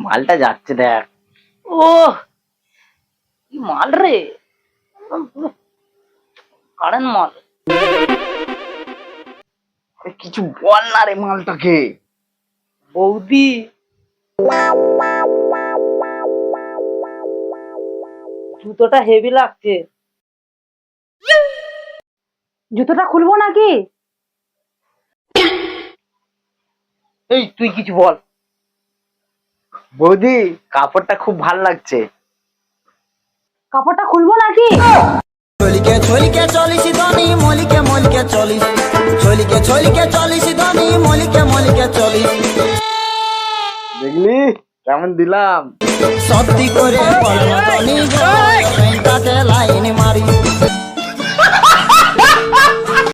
মালটা যাচ্ছে দেখ। ও কি মাল রে, কারেন্ট মাল। কিছু বল না রে মালটাকে। বৌদি জুতোটা হেভি লাগছে। জুতোটা খুলবো নাকি? এই তুই কিছু বল। বৌদি কাপড়টা খুব ভাল লাগছে। কাপড়টা খুলবো নাকি? ছলিকে ছলিকে চলিস ধনী মলিকে মলিকে চলিস, ছলিকে ছলিকে চলিস ধনী মলিকে মলিকে চলিস। দেখলি কেমন দিলাম? সত্যি করে বল ধনী গো, লাইন মারি।